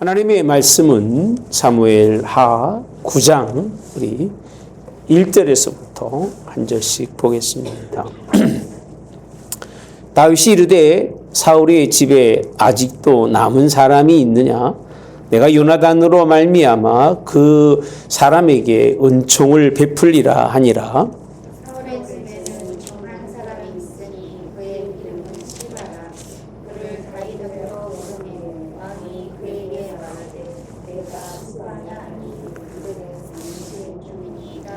하나님의 말씀은 사무엘 하 9장 우리 1절에서부터 한 절씩 보겠습니다. 다윗이 이르되 사울의 집에 아직도 남은 사람이 있느냐? 내가 요나단으로 말미암아 그 사람에게 은총을 베풀리라 하니라. 사울의 집에는 한 사람이 있으니 그의 이름은 시바라. 그를 다윗으로 부르매 왕이 그에게 말하되 내가 시바냐 아니 그들은 당신 주민이라.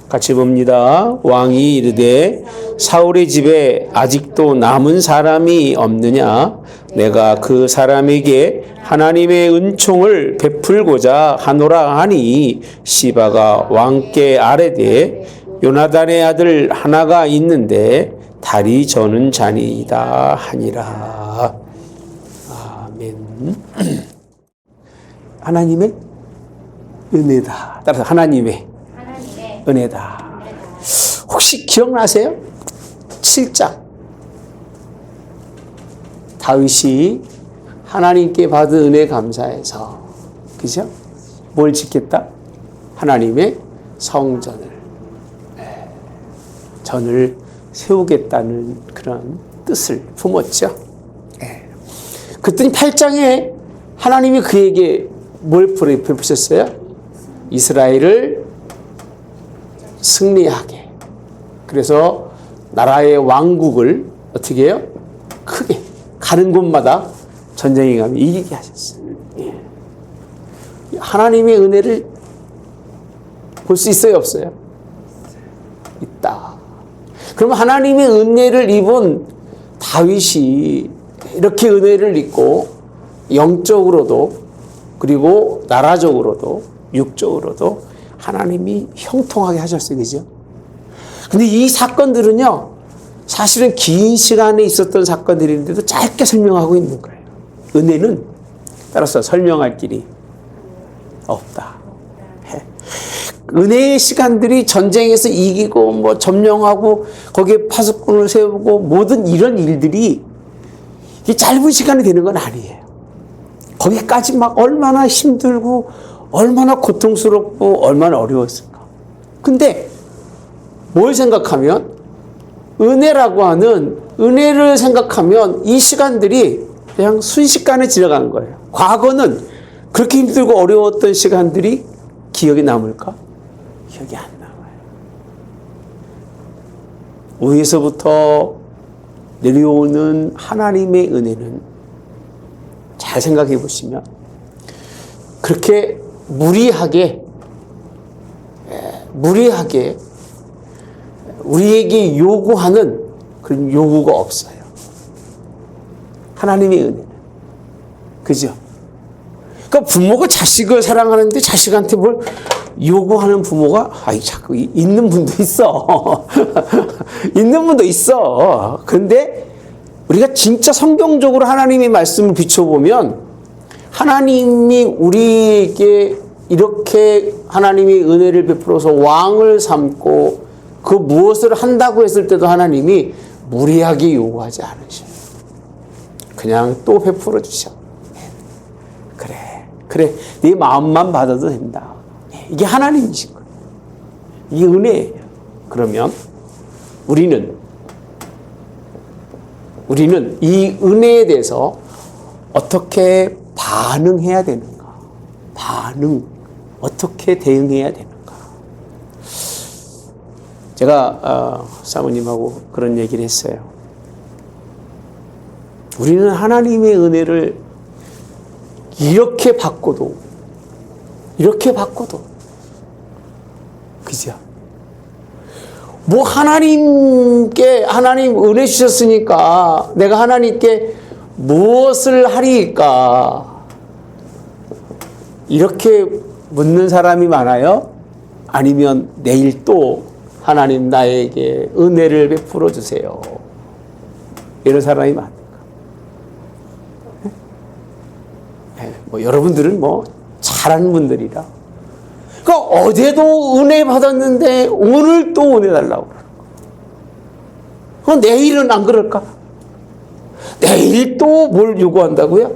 같이 봅니다. 왕이 이르되 사울의 집에 아직도 남은 사람이 없느냐? 내가 그 사람에게 하나님의 은총을 베풀고자 하노라 하니 시바가 왕께 아뢰되 요나단의 아들 하나가 있는데 달이 저는 자니이다 하니라. 아멘. 하나님의 은혜다. 따라서 하나님의 은혜다. 혹시 기억나세요? 7장 다윗이 하나님께 받은 은혜 감사해서 그죠? 뭘 짓겠다? 하나님의 성전을 전을 세우겠다는 그런 뜻을 품었죠. 그랬더니 8장에 하나님이 그에게 뭘 베푸셨어요? 이스라엘을 승리하게. 그래서 나라의 왕국을 어떻게 해요? 크게 가는 곳마다 전쟁에 가면 이기게 하셨어요. 하나님의 은혜를 볼 수 있어요, 없어요? 있다. 그럼 하나님의 은혜를 입은 다윗이 이렇게 은혜를 입고 영적으로도 그리고 나라적으로도 육적으로도 하나님이 형통하게 하셨어요. 그죠? 근데 이 사건들은요, 사실은 긴 시간에 있었던 사건들인데도 짧게 설명하고 있는 거예요. 은혜는 따라서 설명할 길이 없다. 은혜의 시간들이 전쟁에서 이기고 뭐 점령하고 거기에 파수꾼을 세우고 모든 이런 일들이 짧은 시간에 되는 건 아니에요. 거기까지 막 얼마나 힘들고 얼마나 고통스럽고 얼마나 어려웠을까. 근데 뭘 생각하면 은혜라고 하는 은혜를 생각하면 이 시간들이 그냥 순식간에 지나가는 거예요. 과거는 그렇게 힘들고 어려웠던 시간들이 기억에 남을까? 기억이 안 남아요. 위에서부터 내려오는 하나님의 은혜는 잘 생각해 보시면 그렇게 무리하게 우리에게 요구하는 그런 요구가 없어요. 하나님의 은혜는. 그죠? 그러니까 부모가 자식을 사랑하는데 자식한테 뭘 요구하는 부모가 자꾸 있는 분도 있어. 있는 분도 있어. 그런데 우리가 진짜 성경적으로 하나님의 말씀을 비춰보면 하나님이 우리에게 이렇게 하나님의 은혜를 베풀어서 왕을 삼고 그 무엇을 한다고 했을 때도 하나님이 무리하게 요구하지 않으셔요. 그냥 또 베풀어 주셔. 그래, 네 마음만 받아도 된다. 이게 하나님이신 거예요. 이게 은혜예요. 그러면 우리는 이 은혜에 대해서 어떻게 반응해야 되는가? 어떻게 대응해야 되는가? 제가 사모님하고 그런 얘기를 했어요. 우리는 하나님의 은혜를 이렇게 받고도 그죠? 뭐 하나님 은혜 주셨으니까 내가 하나님께 무엇을 하리까? 이렇게 묻는 사람이 많아요? 아니면 내일 또 하나님 나에게 은혜를 베풀어 주세요. 이런 사람이 많은가? 뭐 여러분들은 뭐 잘하는 분들이라. 그러니까 어제도 은혜 받았는데 오늘 또 은혜 달라고 그러는 거야. 내일은 안 그럴까? 내일 또 뭘 요구한다고요?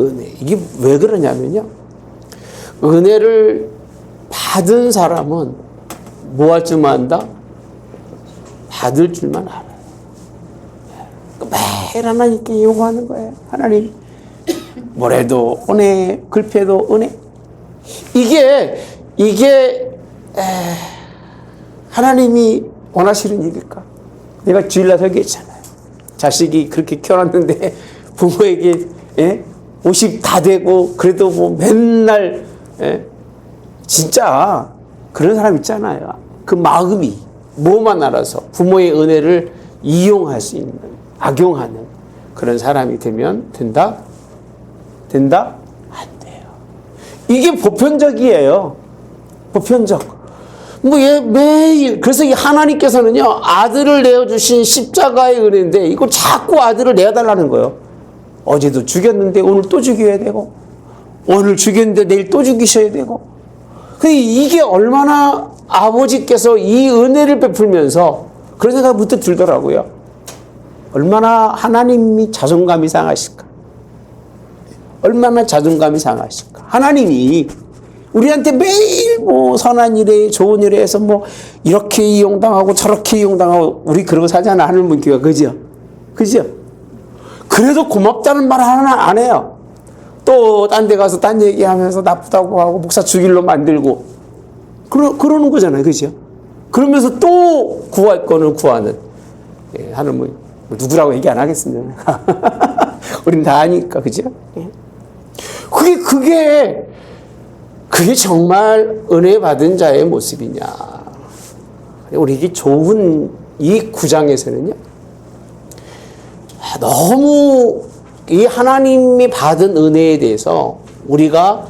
은혜. 이게 왜 그러냐면요. 은혜를 받은 사람은 뭐 할 줄만 안다? 받을 줄만 알아요. 매일 하나님께 요구하는 거예요. 하나님, 모레도 은혜, 글패도 은혜. 이게 하나님이 원하시는 일일까? 내가 주일날 설교했잖아요. 자식이 그렇게 키워놨는데 부모에게 50 다 되고 그래도 뭐 맨날 진짜 그런 사람 있잖아요. 그 마음이 뭐만 알아서 부모의 은혜를 이용할 수 있는, 악용하는 그런 사람이 되면 된다? 된다? 안 돼요. 이게 보편적이에요. 보편적. 뭐 매일 그래서 이 하나님께서는요 아들을 내어주신 십자가의 은혜인데 이거 자꾸 아들을 내어달라는 거예요. 어제도 죽였는데 오늘 또 죽여야 되고 오늘 죽였는데 내일 또 죽이셔야 되고. 이게 얼마나 아버지께서 이 은혜를 베풀면서 그런 생각이 문득 들더라고요. 얼마나 하나님이 자존감이 상하실까. 얼마나 자존감이 상하실까. 하나님이 우리한테 매일 뭐 선한 일에 좋은 일에 해서 뭐 이렇게 이용당하고 저렇게 이용당하고 우리 그러고 살잖아. 하늘문 교회가. 그죠? 그죠? 그래도 고맙다는 말 하나 안 해요. 또 딴 데 가서 딴 얘기하면서 나쁘다고 하고 목사 죽일로 만들고 그러는 거잖아요. 그죠? 그러면서 또 구할 거는 구하는. 하늘문 누구라고 얘기 안 하겠습니다. 우린 다 아니까. 그죠? 그게 정말 은혜 받은 자의 모습이냐. 우리 좋은 이 9장에서는요. 너무 이 하나님이 받은 은혜에 대해서 우리가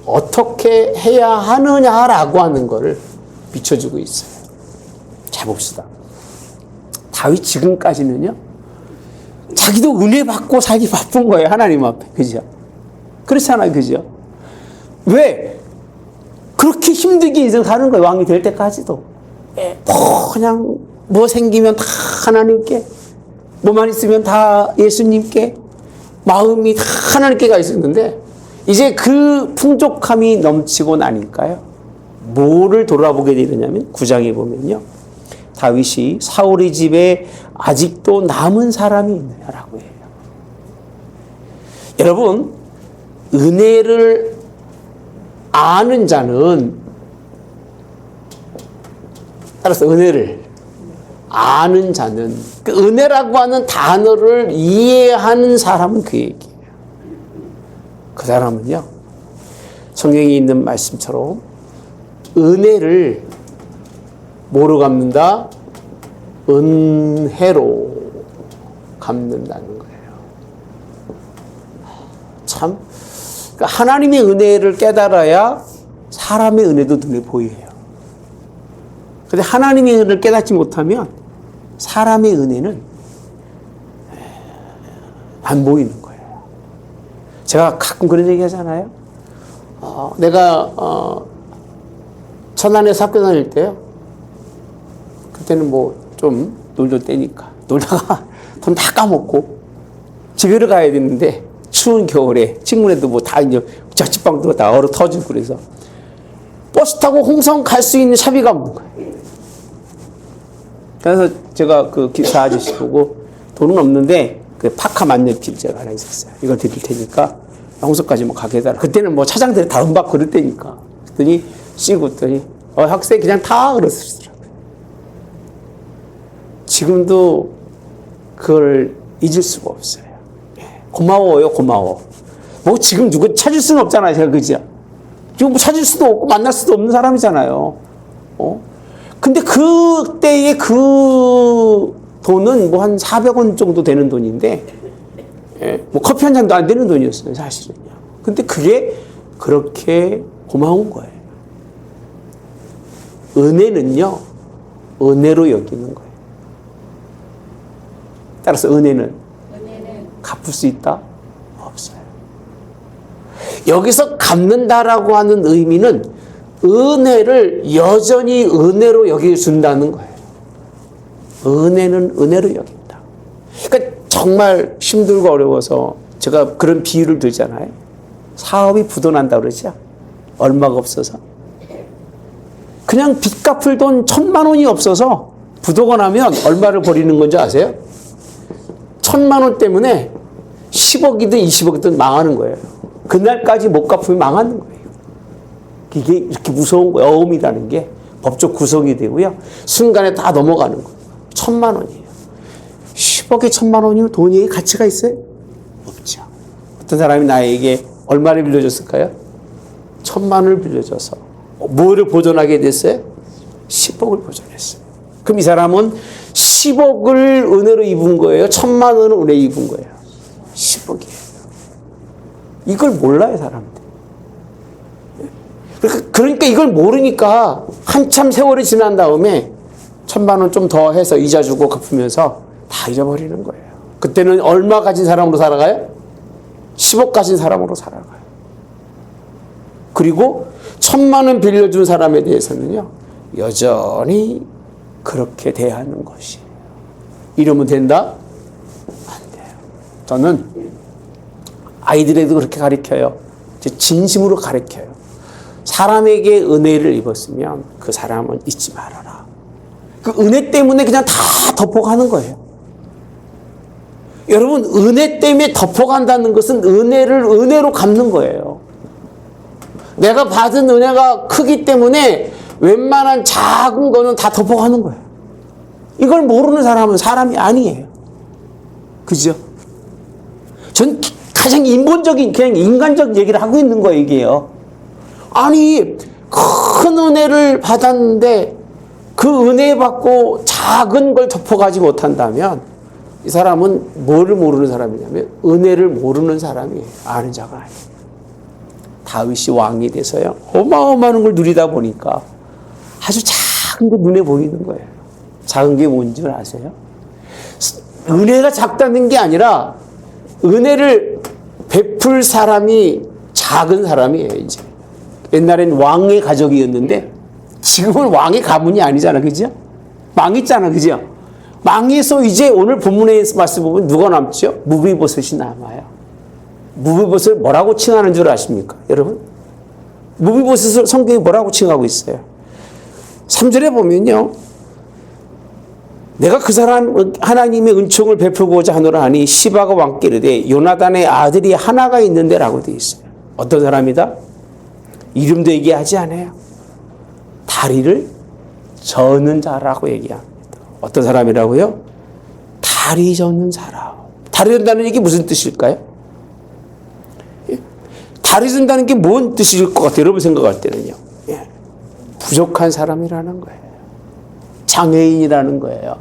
어떻게 해야 하느냐라고 하는 것을 비춰주고 있어요. 자, 봅시다. 다윗 지금까지는요. 자기도 은혜 받고 살기 바쁜 거예요. 하나님 앞에. 그죠? 그렇잖아요. 그죠? 왜? 그렇게 힘들게 인생 사는 거예요. 왕이 될 때까지도. 그냥 뭐 생기면 다 하나님께, 뭐만 있으면 다 예수님께, 마음이 다 하나님께 가 있었는데 이제 그 풍족함이 넘치고 나니까요. 뭐를 돌아보게 되느냐면 9장에 보면요. 다윗이 사울의 집에 아직도 남은 사람이 있느냐라고 해요. 여러분, 은혜를 아는 자는, 따라서 은혜를 아는 자는, 그 은혜라고 하는 단어를 이해하는 사람은 그 얘기예요. 그 사람은요, 성경에 있는 말씀처럼 은혜를 뭐로 갚는다? 은혜로 갚는다는 거예요. 참, 그러니까 하나님의 은혜를 깨달아야 사람의 은혜도 눈에 보여요. 근데 하나님의 은혜를 깨닫지 못하면 사람의 은혜는 안 보이는 거예요. 제가 가끔 그런 얘기 하잖아요. 내가 천안에서 학교 다닐 때요. 그때는 뭐 좀 놀던 때니까 놀다가 돈 다 까먹고 집에를 가야 되는데 추운 겨울에 친구네도 뭐 다 이제 자취방도 다 얼어 터지고 그래서 버스 타고 홍성 갈 수 있는 차비가 없는 거예요. 그래서 제가 그 기사 아저씨 보고 돈은 없는데 그 파카 만년필 제가 하나 있었어요. 이걸 드릴 테니까 홍성까지 뭐 가게 해달라. 그때는 뭐 차장들이 다 음박 그럴 때니까. 그랬더니 씌고 했더니 학생 그냥 타 그러시더라고요. 지금도 그걸 잊을 수가 없어요. 고마워요, 고마워. 뭐 지금 누구 찾을 수는 없잖아요, 제가. 그죠? 지금 뭐 찾을 수도 없고 만날 수도 없는 사람이잖아요. 근데 그때의 그 돈은 뭐 한 400원 정도 되는 돈인데, 뭐 커피 한 잔도 안 되는 돈이었어요, 사실은요. 근데 그게 그렇게 고마운 거예요. 은혜는요, 은혜로 여기는 거예요. 따라서 은혜는 갚을 수 있다? 없어요. 여기서 갚는다라고 하는 의미는 은혜를 여전히 은혜로 여겨준다는 거예요. 은혜는 은혜로 여긴다. 그러니까 정말 힘들고 어려워서 제가 그런 비유를 들잖아요. 사업이 부도난다 그러죠. 얼마가 없어서. 그냥 빚 갚을 돈 1,000만 원이 없어서 부도가 나면 얼마를 버리는 건지 아세요? 1,000만 원 때문에 10억이든 20억이든 망하는 거예요. 그날까지 못 갚으면 망하는 거예요. 이게 이렇게 무서운 거예요. 어음이라는 게 법적 구성이 되고요. 순간에 다 넘어가는 거예요. 1,000만 원이에요. 10억에 1,000만 원이면 돈이 가치가 있어요? 없죠. 어떤 사람이 나에게 얼마를 빌려줬을까요? 1,000만 원을 빌려줘서 뭐를 보존하게 됐어요? 10억을 보존했어요. 그럼 이 사람은 10억을 은혜로 입은 거예요? 1,000만 원을 은혜 입은 거예요? 10억이에요. 이걸 몰라요, 사람들. 그러니까 이걸 모르니까 한참 세월이 지난 다음에 1,000만 원 좀 더 해서 이자 주고 갚으면서 다 잊어버리는 거예요. 그때는 얼마 가진 사람으로 살아가요? 10억 가진 사람으로 살아가요. 그리고 1,000만 원 빌려준 사람에 대해서는요, 여전히 그렇게 대하는 것이에요. 이러면 된다? 안 돼요. 저는 아이들에도 그렇게 가르쳐요. 진심으로 가르쳐요. 사람에게 은혜를 입었으면 그 사람은 잊지 말아라. 그 은혜 때문에 그냥 다 덮어가는 거예요. 여러분, 은혜 때문에 덮어간다는 것은 은혜를 은혜로 갚는 거예요. 내가 받은 은혜가 크기 때문에 웬만한 작은 거는 다 덮어가는 거예요. 이걸 모르는 사람은 사람이 아니에요. 그죠? 전 가장 인본적인, 그냥 인간적 얘기를 하고 있는 거예요, 이게요. 아니, 큰 은혜를 받았는데 그 은혜 받고 작은 걸 덮어가지 못한다면 이 사람은 뭐를 모르는 사람이냐면 은혜를 모르는 사람이에요. 아는 자가 아니에요. 다윗이 왕이 돼서요, 어마어마한 걸 누리다 보니까 아주 작은 게 눈에 보이는 거예요. 작은 게 뭔지 아세요? 은혜가 작다는 게 아니라 은혜를 베풀 사람이 작은 사람이에요, 이제. 옛날엔 왕의 가족이었는데 지금은 왕의 가문이 아니잖아, 그죠? 망했잖아, 그죠? 망해서 이제 오늘 본문의 말씀 보면 누가 남죠? 무비보셋이 남아요. 무비보셋을 뭐라고 칭하는 줄 아십니까, 여러분? 무비보셋을 성경이 뭐라고 칭하고 있어요? 3절에 보면요, 내가 그 사람 하나님의 은총을 베풀고자 하노라 하니 시바가 왕께 이르되 요나단의 아들이 하나가 있는데 라고 되어 있어요. 어떤 사람이다? 이름도 얘기하지 않아요. 다리를 저는 자라고 얘기합니다. 어떤 사람이라고요? 다리 저는 사람. 다리 전다는 얘기 무슨 뜻일까요? 다리 전다는 게 뭔 뜻일 것 같아요? 여러분 생각할 때는요. 부족한 사람이라는 거예요. 장애인이라는 거예요.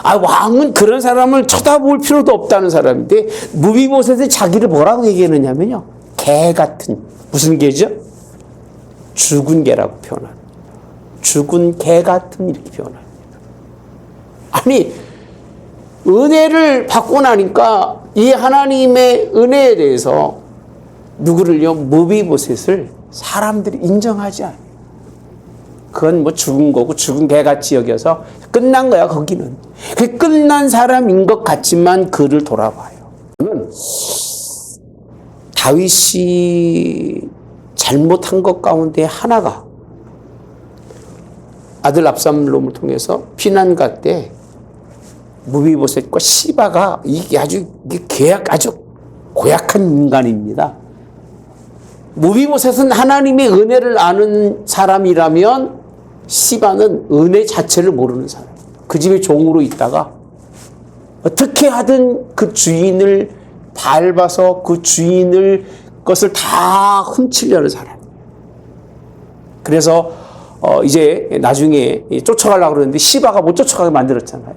아, 왕은 그런 사람을 쳐다볼 필요도 없다는 사람인데 무비보셋이 자기를 뭐라고 얘기하느냐면요, 개 같은, 무슨 개죠? 죽은 개라고 표현합니다. 죽은 개 같은, 이렇게 표현합니다. 아니, 은혜를 받고 나니까 이 하나님의 은혜에 대해서 누구를요? 무비보셋을 사람들이 인정하지 않아요. 그건 뭐 죽은 거고 죽은 개같이 여겨서 끝난 거야, 거기는. 그 끝난 사람인 것 같지만 그를 돌아봐요. 다윗이 잘못한 것 가운데 하나가 아들 압살롬을 통해서 피난 갈 때 무비보셋과 시바가 이게 아주 고약한 인간입니다. 무비보셋은 하나님의 은혜를 아는 사람이라면 시바는 은혜 자체를 모르는 사람. 그 집에 종으로 있다가 어떻게 하든 그 주인을 밟아서 그 주인을 것을 다 훔치려는 사람. 그래서 이제 나중에 쫓아가려고 그러는데 시바가 못 쫓아가게 만들었잖아요.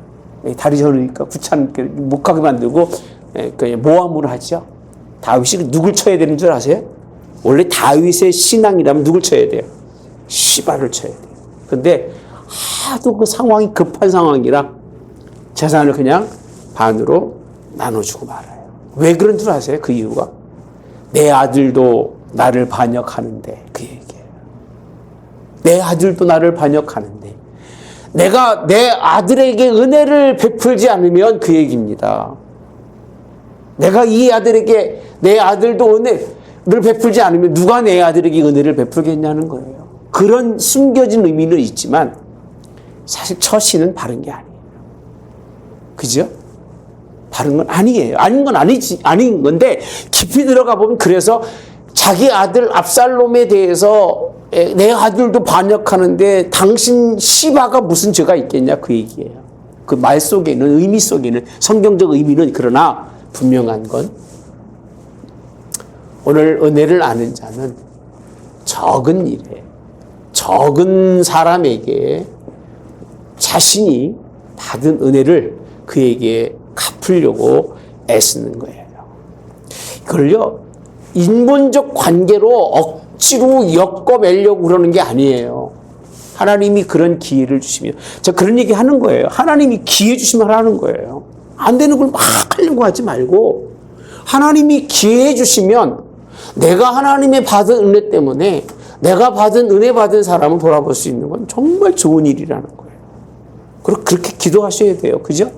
다리 저으니까 귀찮게 못 가게 만들고 모함을 하죠. 다윗이 누굴 쳐야 되는 줄 아세요? 원래 다윗의 신앙이라면 누굴 쳐야 돼요? 시바를 쳐야 돼요. 근데 하도 그 상황이 급한 상황이라 재산을 그냥 반으로 나눠주고 말아요. 왜 그런 줄 아세요? 그 이유가 내 아들도 나를 반역하는데, 그 얘기예요. 내 아들도 나를 반역하는데 내가 내 아들에게 은혜를 베풀지 않으면, 그 얘기입니다. 내가 이 아들에게 내 아들도 은혜를 베풀지 않으면 누가 내 아들에게 은혜를 베풀겠냐는 거예요. 그런 숨겨진 의미는 있지만 사실 처신은 바른 게 아니에요. 그죠? 바른 건 아니에요. 아닌 건 아닌 건데 깊이 들어가 보면 그래서 자기 아들 압살롬에 대해서 내 아들도 반역하는데 당신 시바가 무슨 죄가 있겠냐 그 얘기예요. 그 말 속에는 의미 속에는 성경적 의미는 그러나 분명한 건 오늘 은혜를 아는 자는 적은 일에 적은 사람에게 자신이 받은 은혜를 그에게 갚으려고 애쓰는 거예요. 그걸요 인본적 관계로 억지로 엮어매려고 그러는 게 아니에요. 하나님이 그런 기회를 주시면 저 그런 얘기 하는 거예요. 하나님이 기회 주시면 하라는 거예요. 안 되는 걸 막 하려고 하지 말고 하나님이 기회 주시면 내가 하나님의 받은 은혜 때문에 내가 받은 은혜 받은 사람을 돌아볼 수 있는 건 정말 좋은 일이라는 거예요. 그렇게 기도하셔야 돼요. 그죠?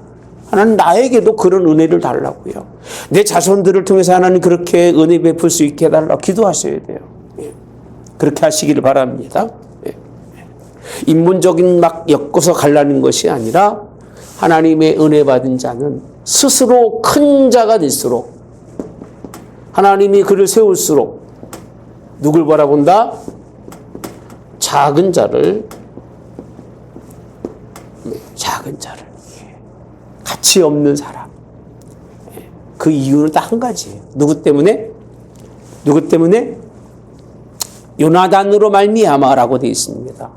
하나님 나에게도 그런 은혜를 달라고요. 내 자손들을 통해서 하나님 그렇게 은혜 베풀 수 있게 해달라고 기도하셔야 돼요. 그렇게 하시기를 바랍니다. 인문적인 막 엮어서 갈라는 것이 아니라 하나님의 은혜 받은 자는 스스로 큰 자가 될수록 하나님이 그를 세울수록 누굴 바라본다? 작은 자를 가치 없는 사람. 그 이유는 딱 한 가지예요. 누구 때문에? 요나단으로 말미암아라고 되어 있습니다.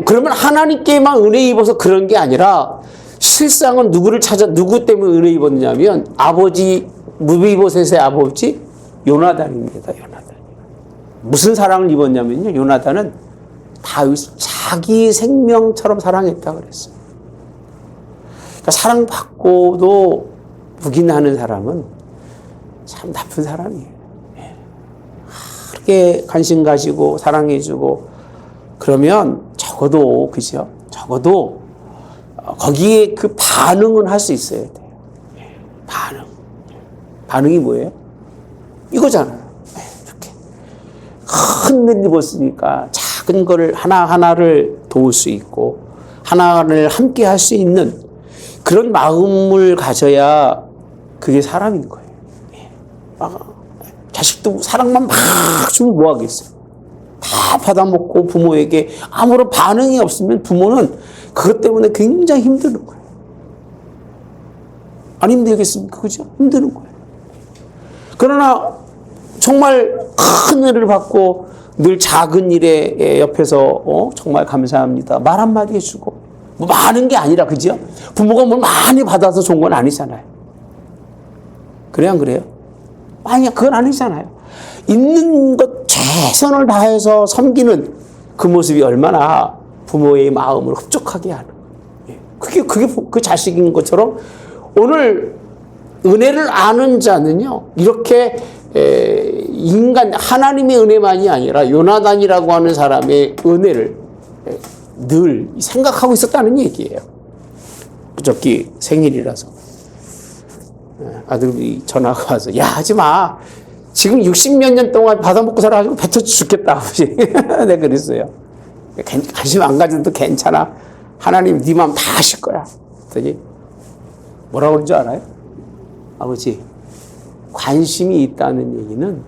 그러면 하나님께만 은혜 입어서 그런 게 아니라 실상은 누구 때문에 은혜 입었냐면 아버지 무비보셋의 아버지 요나단입니다. 요나단. 무슨 사랑을 입었냐면요. 요나단은 다윗을 자기 생명처럼 사랑했다 그랬어요. 그러니까 사랑받고도 묵인하는 사람은 참 나쁜 사람이에요. 그렇게 관심 가지고 사랑해주고 그러면 적어도 그죠? 적어도 거기에 그 반응은 할 수 있어야 돼요. 반응이 뭐예요? 이거잖아요. 이렇게 큰 일 입었으니까 작은 거를 하나하나를 도울 수 있고 하나를 함께 할 수 있는 그런 마음을 가져야 그게 사람인 거예요. 자식도 사랑만 막 주면 뭐 하겠어요? 다 받아먹고 부모에게 아무런 반응이 없으면 부모는 그것 때문에 굉장히 힘드는 거예요. 안 힘들겠습니까? 그죠? 힘드는 거예요. 그러나 정말 큰 은혜를 받고 늘 작은 일에 옆에서 정말 감사합니다. 말 한마디 해주고 뭐 많은 게 아니라 그죠? 부모가 뭘 많이 받아서 좋은 건 아니잖아요. 그래요? 안 그래요? 아니 그건 아니잖아요. 있는 것 최선을 다해서 섬기는 그 모습이 얼마나 부모의 마음을 흡족하게 하는 그게 그 자식인 것처럼 오늘 은혜를 아는 자는요 이렇게 하나님의 은혜만이 아니라 요나단이라고 하는 사람의 은혜를 늘 생각하고 있었다는 얘기예요. 그저께 생일이라서 아들이 전화가 와서 야 하지마 지금 60몇 년 동안 받아먹고 살아가지고 배 터져 죽겠다 아버지. 내가 그랬어요. 관심 안 가져도 괜찮아. 하나님 네 마음 다 아실 거야. 그랬더니 뭐라고 그런 줄 알아요? 아버지 관심이 있다는 얘기는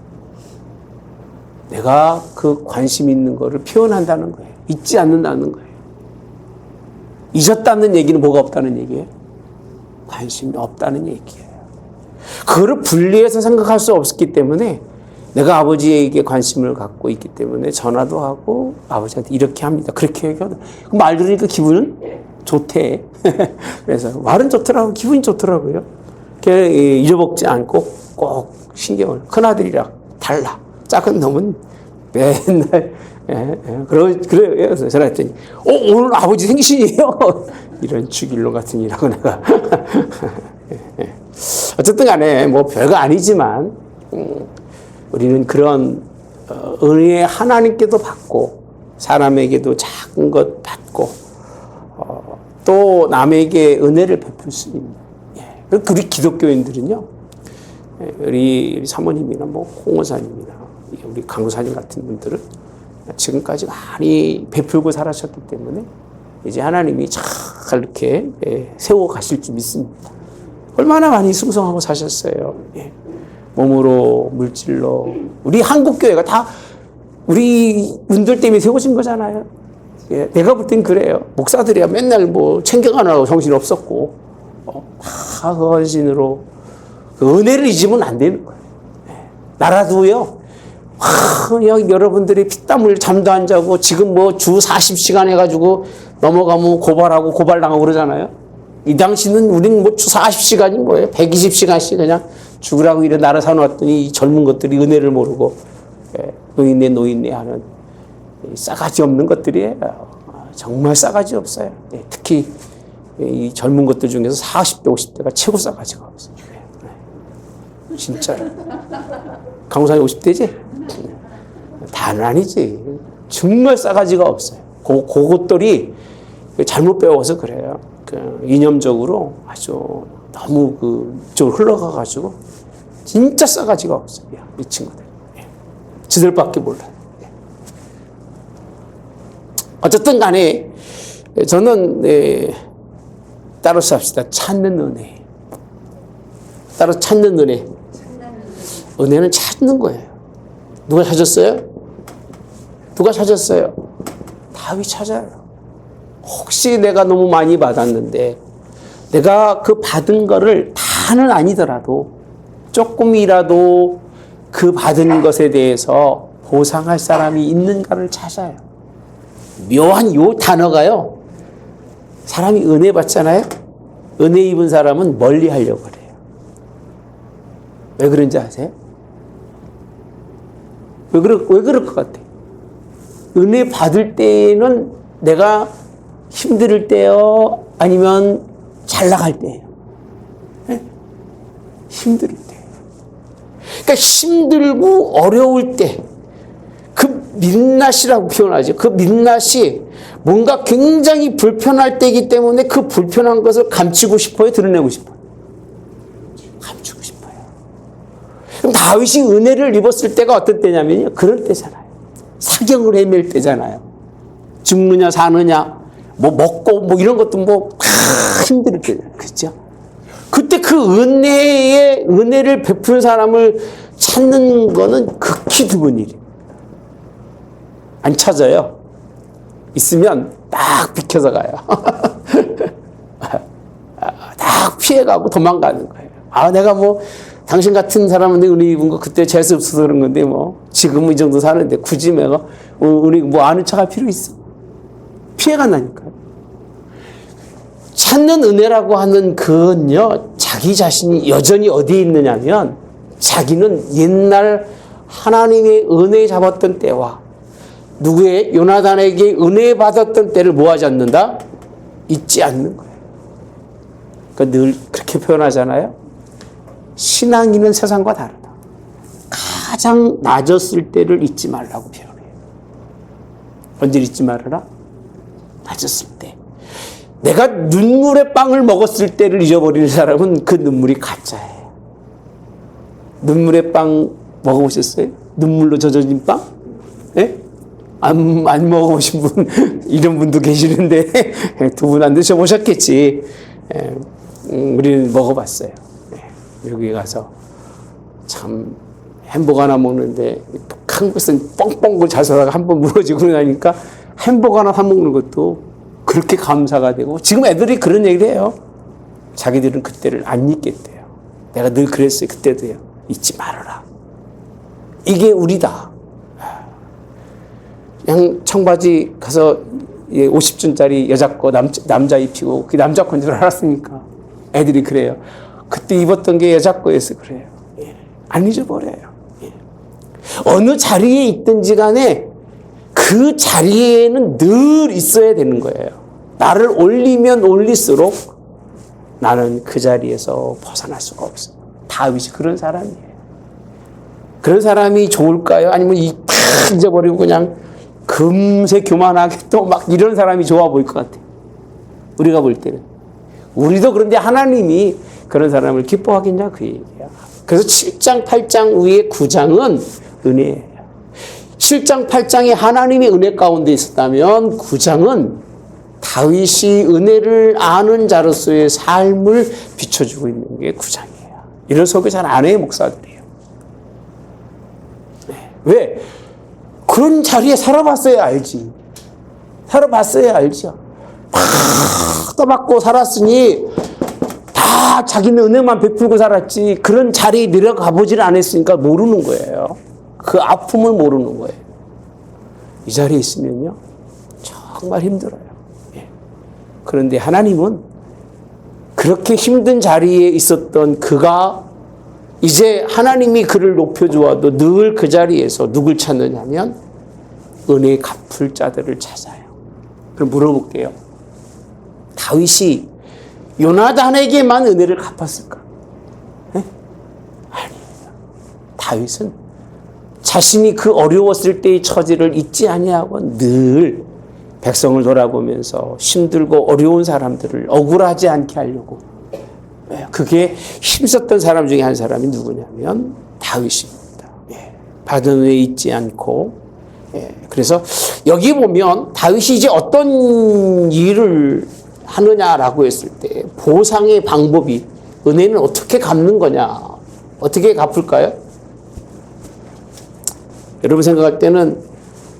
내가 그 관심 있는 거를 표현한다는 거예요. 잊지 않는다는 거예요. 잊었다는 얘기는 뭐가 없다는 얘기예요? 관심이 없다는 얘기예요. 그거를 분리해서 생각할 수 없기 때문에 내가 아버지에게 관심을 갖고 있기 때문에 전화도 하고 아버지한테 이렇게 합니다. 그렇게 얘기하고 말 들으니까 기분은 좋대. 그래서 말은 좋더라고. 기분이 좋더라고요. 잊어먹지 않고 꼭 신경을 큰아들이랑 달라. 작은 놈은 맨날 그래요. 전화 했더니 오늘 아버지 생신이에요. 이런 죽일로 같은 일하고 내가 어쨌든 간에 뭐 별거 아니지만 우리는 그런 은혜의 하나님께도 받고 사람에게도 작은 것 받고 또 남에게 은혜를 베풀 수 있는 우리 기독교인들은요 우리 사모님이나 뭐 홍원사님이나 우리 강사님 같은 분들은 지금까지 많이 베풀고 살아셨기 때문에 이제 하나님이 잘 이렇게 세워 가실 줄 믿습니다. 얼마나 많이 승성하고 사셨어요. 몸으로, 물질로. 우리 한국교회가 다 우리 분들 때문에 세워진 거잖아요. 내가 볼 땐 그래요. 목사들이야 맨날 뭐 챙겨가느라고 정신 없었고, 다 그 헌신으로 그 은혜를 잊으면 안 되는 거예요. 나라도요, 여러분들이 피땀을 잠도 안 자고 지금 뭐 주 40시간 해가지고 넘어가면 고발하고 고발당하고 그러잖아요. 이 당시는 우리는 뭐 주 40시간이 뭐예요? 120시간씩 그냥 죽으라고 이래 나라 사놓았더니 이 젊은 것들이 은혜를 모르고 노인네 하는 싸가지 없는 것들이에요. 정말 싸가지 없어요. 특히 이 젊은 것들 중에서 40대, 50대가 최고 싸가지가 없어요. 진짜. 강우산이 50대지? 다는 아니지. 정말 싸가지가 없어요. 그것들이 잘못 배워서 그래요. 이념적으로 아주 너무 쪽으로 흘러가가지고 진짜 싸가지가 없어요. 이 친구들. 지들밖에 몰라요. 어쨌든 간에 저는 따로 삽시다. 찾는 은혜. 따로 찾는 은혜. 은혜는 찾는 거예요. 누가 찾았어요? 누가 찾았어요? 다윗 찾아요. 혹시 내가 너무 많이 받았는데 내가 그 받은 거를 다는 아니더라도 조금이라도 그 받은 것에 대해서 보상할 사람이 있는가를 찾아요. 묘한 요 단어가요. 사람이 은혜 받잖아요. 은혜 입은 사람은 멀리 하려고 그래요. 왜 그런지 아세요? 왜 그럴 것 같아요? 은혜 받을 때는 내가 힘들 때요? 아니면 잘 나갈 때예요? 네? 힘들 때. 그러니까 힘들고 어려울 때, 그 민낯이라고 표현하죠. 그 민낯이 뭔가 굉장히 불편할 때이기 때문에 그 불편한 것을 감추고 싶어요? 드러내고 싶어요? 감추고 싶어요. 그럼 다윗이 은혜를 입었을 때가 어떤 때냐면요. 그럴 때잖아요. 사경을 헤맬 때잖아요. 죽느냐 사느냐 뭐 먹고 뭐 이런 것도 뭐 다 힘들 때잖아요. 그렇죠? 그때 그 은혜를 베푼 사람을 찾는 거는 극히 드문 일이에요. 안 찾아요. 있으면 딱 비켜서 가요. 딱 피해가고 도망가는 거예요. 내가 뭐 당신 같은 사람은 은혜 입은 거 그때 재수 없어서 그런 건데 뭐 지금은 이 정도 사는데 굳이 내가 우리 뭐 아는 척할 필요 있어? 피해간다니까요. 찾는 은혜라고 하는 그건요, 자기 자신이 여전히 어디에 있느냐면 자기는 옛날 하나님의 은혜 잡았던 때와 누구의 요나단에게 은혜 받았던 때를 모아지 않는다? 잊지 않는 거예요. 그러니까 늘 그렇게 표현하잖아요. 신앙인은 세상과 다르다. 가장 낮았을 때를 잊지 말라고 표현해요. 언제 잊지 말아라? 낮았을 때. 내가 눈물의 빵을 먹었을 때를 잊어버리는 사람은 그 눈물이 가짜예요. 눈물의 빵 먹어보셨어요? 눈물로 젖어진 빵? 예? 안 먹어보신 분, 이런 분도 계시는데, 두 분 안 드셔보셨겠지. 우리는 먹어봤어요. 여기 가서 참 햄버거 하나 먹는데 한국에서는 뻥뻥 잘 사다가 한번 무너지고 나니까 햄버거 하나 사 먹는 것도 그렇게 감사가 되고, 지금 애들이 그런 얘기를 해요. 자기들은 그때를 안 잊겠대요. 내가 늘 그랬어요. 그때도요. 잊지 말아라. 이게 우리다. 그냥 청바지 가서 50준짜리 여자 거 남자 입히고 그 남자 건 줄 알았으니까 애들이 그래요. 그때 입었던 게 여자 거여서 그래요. 안 잊어버려요. 어느 자리에 있든지 간에 그 자리에는 늘 있어야 되는 거예요. 나를 올리면 올릴수록 나는 그 자리에서 벗어날 수가 없어요. 다윗이 그런 사람이에요. 그런 사람이 좋을까요? 아니면 다 잊어버리고 그냥 금세 교만하게 또 막 이런 사람이 좋아 보일 것 같아요. 우리가 볼 때는. 우리도 그런데 하나님이 그런 사람을 기뻐하겠냐 그 얘기야. 그래서 7장, 8장 위에 9장은 은혜예요. 7장, 8장에 하나님의 은혜 가운데 있었다면 9장은 다윗이 은혜를 아는 자로서의 삶을 비춰주고 있는 게 9장이에요. 이런 설교 잘 안 해요, 목사들이에요. 네. 왜? 그런 자리에 살아봤어야 알지. 살아봤어야 알죠. 다 떠받고 살았으니 다 자기는 은혜만 베풀고 살았지 그런 자리에 내려가 보질 않았으니까 모르는 거예요. 그 아픔을 모르는 거예요. 이 자리에 있으면요 정말 힘들어요. 예. 그런데 하나님은 그렇게 힘든 자리에 있었던 그가 이제 하나님이 그를 높여주어도 늘 그 자리에서 누굴 찾느냐면 은혜 갚을 자들을 찾아요. 그럼 물어볼게요. 다윗이 요나단에게만 은혜를 갚았을까? 네? 아니에요. 다윗은 자신이 그 어려웠을 때의 처지를 잊지 아니하고 늘 백성을 돌아보면서 힘들고 어려운 사람들을 억울하지 않게 하려고 그게 힘썼던 사람 중에 한 사람이 누구냐면 다윗입니다. 받은 은혜 잊지 않고 그래서 여기 보면 다윗이 이제 어떤 일을 하느냐라고 했을 때 보상의 방법이 은혜는 어떻게 갚는 거냐 어떻게 갚을까요? 여러분 생각할 때는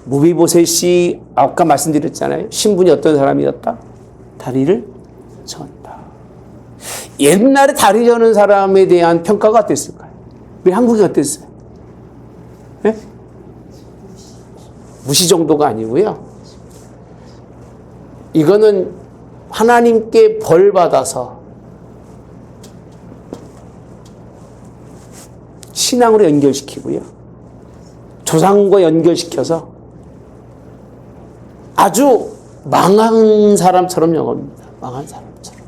무비보셋이 아까 말씀드렸잖아요. 신분이 어떤 사람이었다? 다리를 졌다. 옛날에 다리 저는 사람에 대한 평가가 어땠을까요? 우리 한국이 어땠어요? 네? 무시 정도가 아니고요. 이거는 하나님께 벌 받아서 신앙으로 연결시키고요. 조상과 연결시켜서 아주 망한 사람처럼 여깁니다. 망한 사람처럼.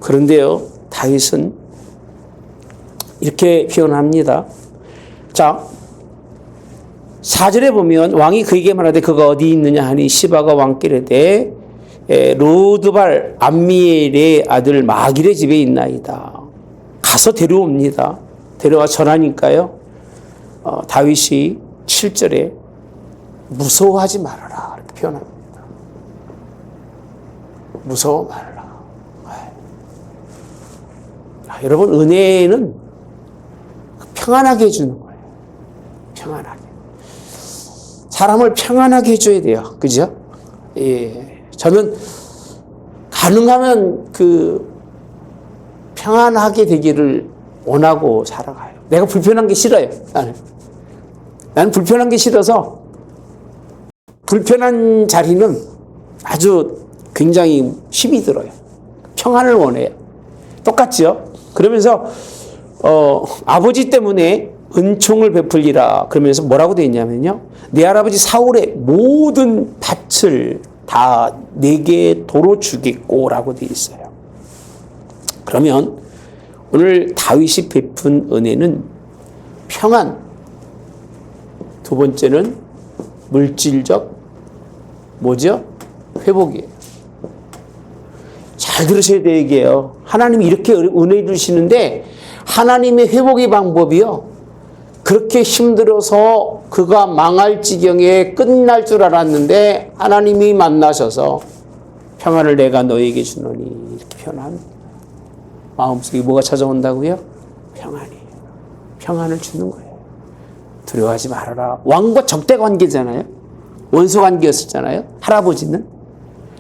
그런데요, 다윗은 이렇게 표현합니다. 자, 4절에 보면 왕이 그에게 말하되 그가 어디 있느냐 하니 시바가 왕께 이르되 로드발 암미엘의 아들 마길의 집에 있나이다. 가서 데려옵니다. 데려와 전하니까요. 다윗이 7절에 무서워하지 말아라 이렇게 표현합니다. 무서워 말아라. 여러분 은혜는 평안하게 해주는 거예요. 평안하게. 사람을 평안하게 해줘야 돼요. 그죠? 예. 저는 가능하면 그 평안하게 되기를 원하고 살아가요. 내가 불편한 게 싫어요. 나는 불편한 게 싫어서 불편한 자리는 아주 굉장히 힘이 들어요. 평안을 원해요. 똑같죠? 그러면서 아버지 때문에 은총을 베풀리라 그러면서 뭐라고 되어 있냐면요. 내 할아버지 사울의 모든 밭을 다 내게 도로 주겠고 라고 되어 있어요. 그러면 오늘 다윗이 베푼 은혜는 평안, 두 번째는 물질적 뭐죠? 회복이에요. 잘 들으셔야 되게요. 하나님이 이렇게 은혜 주시는데 하나님의 회복의 방법이요. 그렇게 힘들어서 그가 망할 지경에 끝날 줄 알았는데 하나님이 만나셔서 평안을 내가 너에게 주노니 이렇게 표현합니다. 마음속에 뭐가 찾아온다고요? 평안이에요. 평안을 주는 거예요. 두려워하지 말아라. 왕과 적대 관계잖아요. 원수 관계였었잖아요. 할아버지는.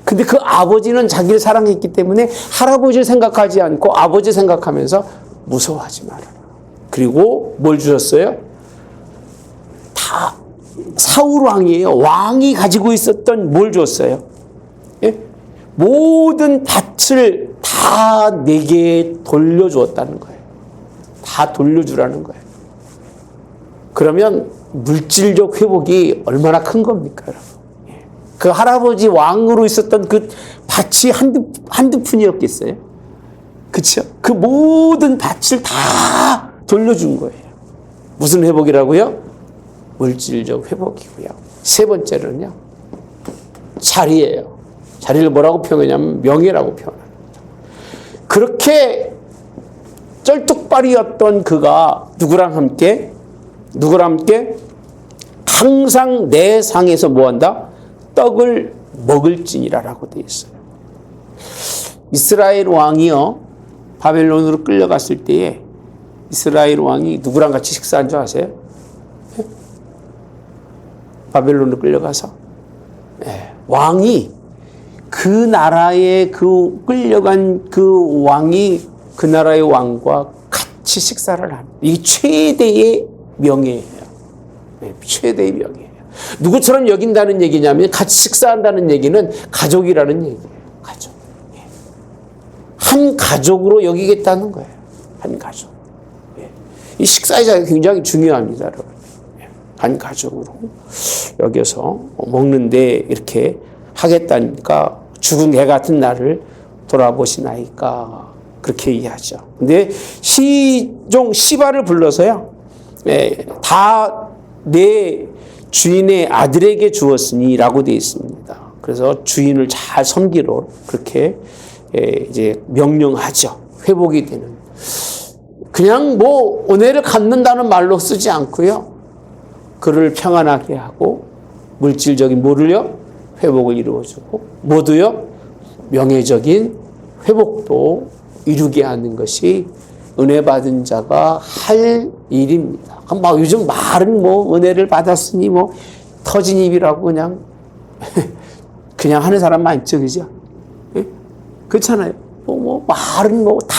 근데 그 아버지는 자기를 사랑했기 때문에 할아버지를 생각하지 않고 아버지 생각하면서 무서워하지 말아라. 그리고 뭘 주셨어요? 다 사울 왕이에요. 왕이 가지고 있었던 뭘 줬어요? 예? 모든 밭을 다 내게 돌려주었다는 거예요. 다 돌려주라는 거예요. 그러면 물질적 회복이 얼마나 큰 겁니까, 여러분? 예. 그 할아버지 왕으로 있었던 그 밭이 한두 푼이었겠어요? 그쵸? 그 모든 밭을 다 돌려준 거예요. 무슨 회복이라고요? 물질적 회복이고요. 세 번째는요, 자리예요. 자리를 뭐라고 표현하냐면 명예라고 표현합니다. 그렇게 쩔뚝발이었던 그가 누구랑 함께 항상 내 상에서 뭐한다? 떡을 먹을지니라라고 되어 있어요. 이스라엘 왕이요 바벨론으로 끌려갔을 때에 이스라엘 왕이 누구랑 같이 식사한 줄 아세요? 바벨론으로 끌려가서 왕이 그 나라의 그 끌려간 그 왕이 그 나라의 왕과 같이 식사를 합니다. 이게 최대의 명예예요. 최대의 명예예요. 누구처럼 여긴다는 얘기냐면 같이 식사한다는 얘기는 가족이라는 얘기예요. 가족. 한 가족으로 여기겠다는 거예요. 한 가족. 이 식사의 자리가 굉장히 중요합니다, 여러분. 한 가족으로 여기서 먹는데 이렇게 하겠다니까 죽은 개 같은 나를 돌아보시나이까 그렇게 얘기하죠. 근데 시종 시바를 불러서요, 다 내 주인의 아들에게 주었으니라고 되어 있습니다. 그래서 주인을 잘 섬기로 그렇게 이제 명령하죠. 회복이 되는. 그냥 뭐 은혜를 갚는다는 말로 쓰지 않고요. 그를 평안하게 하고 물질적인 뭐를요? 회복을 이루어주고 모두요 명예적인 회복도 이루게 하는 것이 은혜 받은 자가 할 일입니다. 막 요즘 말은 뭐 은혜를 받았으니 뭐 터진 입이라고 그냥 그냥 하는 사람 많죠, 그죠? 그렇잖아요. 뭐 말은 뭐 다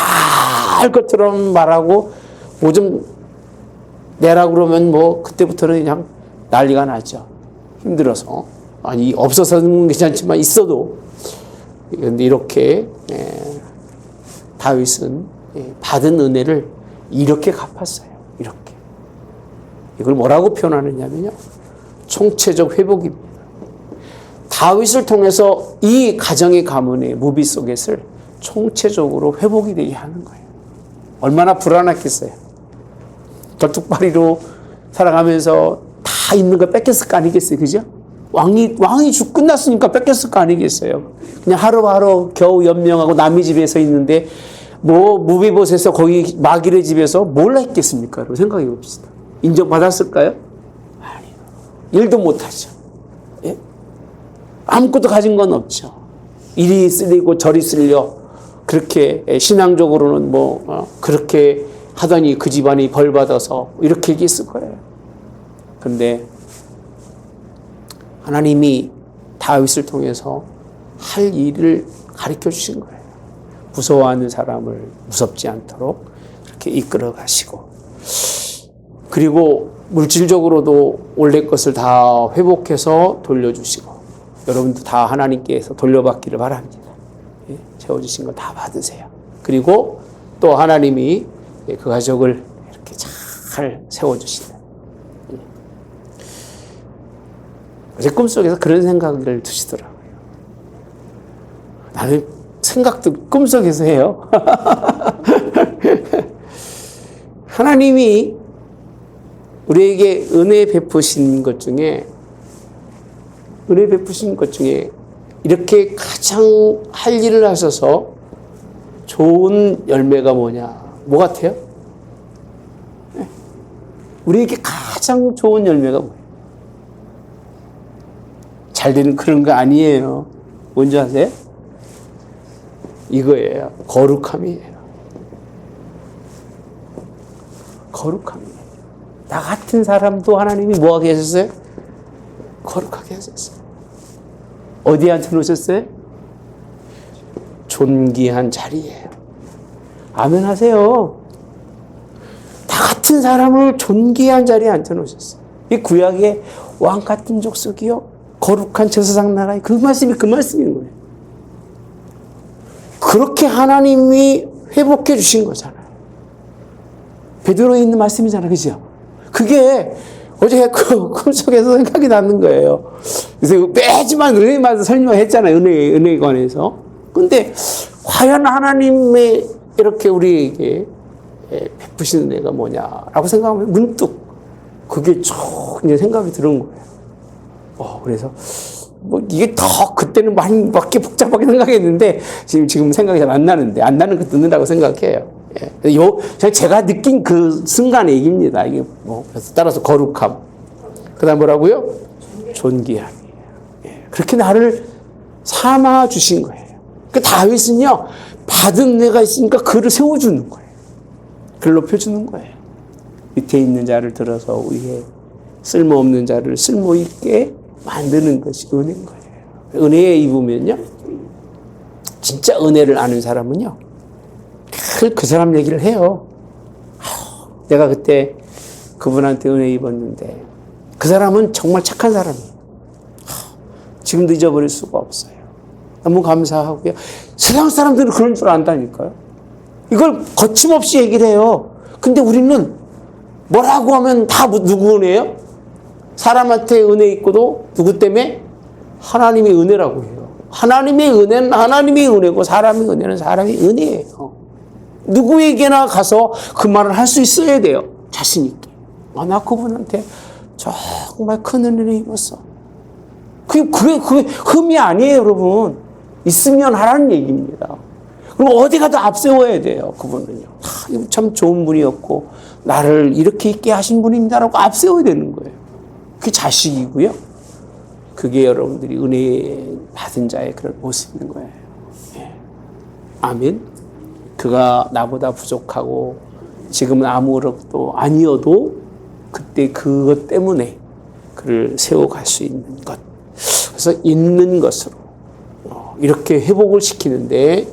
할 것처럼 말하고 뭐 좀 내라 그러면 뭐 그때부터는 그냥 난리가 나죠. 힘들어서. 아니 없어서는 괜찮지만 있어도. 그런데 이렇게 다윗은 받은 은혜를 이렇게 갚았어요. 이렇게. 이걸 뭐라고 표현하느냐면요, 총체적 회복입니다. 다윗을 통해서 이 가정의 가문의 무비 속에서 총체적으로 회복이 되게 하는 거예요. 얼마나 불안했겠어요. 덜뚝바리로 살아가면서 다 있는 거 뺏겼을 거 아니겠어요, 그죠? 왕이 끝났으니까 뺏겼을 거 아니겠어요. 그냥 하루하루 겨우 연명하고 남의 집에서 있는데 뭐 무비봇에서 거기 마길의 집에서 뭘 했겠습니까? 여러분 생각해 봅시다. 인정받았을까요? 아니요. 일도 못하죠. 예? 아무것도 가진 건 없죠. 이리 쓸리고 저리 쓸려 그렇게 신앙적으로는 그렇게 하더니 그 집안이 벌 받아서 이렇게 얘기했을 거예요. 그런데 하나님이 다윗을 통해서 할 일을 가르쳐 주신 거예요. 무서워하는 사람을 무섭지 않도록 그렇게 이끌어 가시고, 그리고 물질적으로도 원래 것을 다 회복해서 돌려주시고, 여러분도 다 하나님께서 돌려받기를 바랍니다. 채워주신 거 다 받으세요. 그리고 또 하나님이 그 가족을 이렇게 잘 세워주시는. 제 꿈속에서 그런 생각을 드시더라고요. 나는 생각도 꿈속에서 해요. 하나님이 우리에게 은혜 베푸신 것 중에 이렇게 가장 할 일을 하셔서 좋은 열매가 뭐냐? 뭐 같아요? 우리에게 가장 좋은 열매가 뭐예요? 잘 되는 그런 거 아니에요. 뭔지 아세요? 이거예요. 거룩함이에요. 거룩함이에요. 나 같은 사람도 하나님이 뭐하게 하셨어요? 거룩하게 하셨어요. 어디한테 놓으셨어요? 존귀한 자리예요. 아멘 하세요. 나 같은 사람을 존귀한 자리에 앉혀놓으셨어요. 이 구약의 왕 같은 족속이요, 거룩한 제사장 나라의 그 말씀인 거예요. 그렇게 하나님이 회복해 주신 거잖아요. 베드로에 있는 말씀이잖아요, 그죠? 그게 어제 그 꿈속에서 생각이 나는 거예요. 그래서 매주만 은혜만 설명했잖아요. 은혜에 관해서. 근데 과연 하나님의 이렇게 우리에게 베푸신 은혜가 뭐냐라고 생각하면 문득 그게 쭉 이제 생각이 드는 거예요. 그래서 뭐 이게 더 그때는 많이 복잡하게 생각했는데 지금 생각이 잘 안 나는데, 안 나는 거 듣는다고 생각해요. 제가 느낀 그 순간의 얘기입니다. 이게 뭐, 그래서 따라서 거룩함. 그 다음 뭐라고요? 존귀함이에요. 그렇게 나를 삼아 주신 거예요. 그 다윗은요, 받은 은혜가 있으니까 그를 세워주는 거예요. 그를 높여주는 거예요. 밑에 있는 자를 들어서 위에, 쓸모없는 자를 쓸모있게 만드는 것이 은혜인 거예요. 은혜에 입으면요, 진짜 은혜를 아는 사람은요, 늘 그 사람 얘기를 해요. 내가 그때 그분한테 은혜 입었는데, 그 사람은 정말 착한 사람이에요. 지금도 잊어버릴 수가 없어요. 너무 감사하고요. 세상 사람들은 그런 줄 안다니까요. 이걸 거침없이 얘기를 해요. 근데 우리는 뭐라고 하면 다 누구 은혜예요? 사람한테 은혜 있고도 누구 때문에? 하나님의 은혜라고 해요. 하나님의 은혜는 하나님의 은혜고 사람의 은혜는 사람의 은혜예요. 누구에게나 가서 그 말을 할 수 있어야 돼요. 자신 있게. 나 그분한테 정말 큰 은혜를 입었어. 그게 흠이 아니에요, 여러분. 있으면 하라는 얘기입니다. 그리고 어디 가도 앞세워야 돼요, 그분은요. 참 좋은 분이었고, 나를 이렇게 있게 하신 분입니다라고 앞세워야 되는 거예요. 그게 자식이고요. 그게 여러분들이 은혜 받은 자의 그런 모습인 거예요. 예. 아멘. 그가 나보다 부족하고, 지금은 아무것도 아니어도, 그때 그것 때문에 그를 세워갈 수 있는 것. 그래서 있는 것으로 이렇게 회복을 시키는데,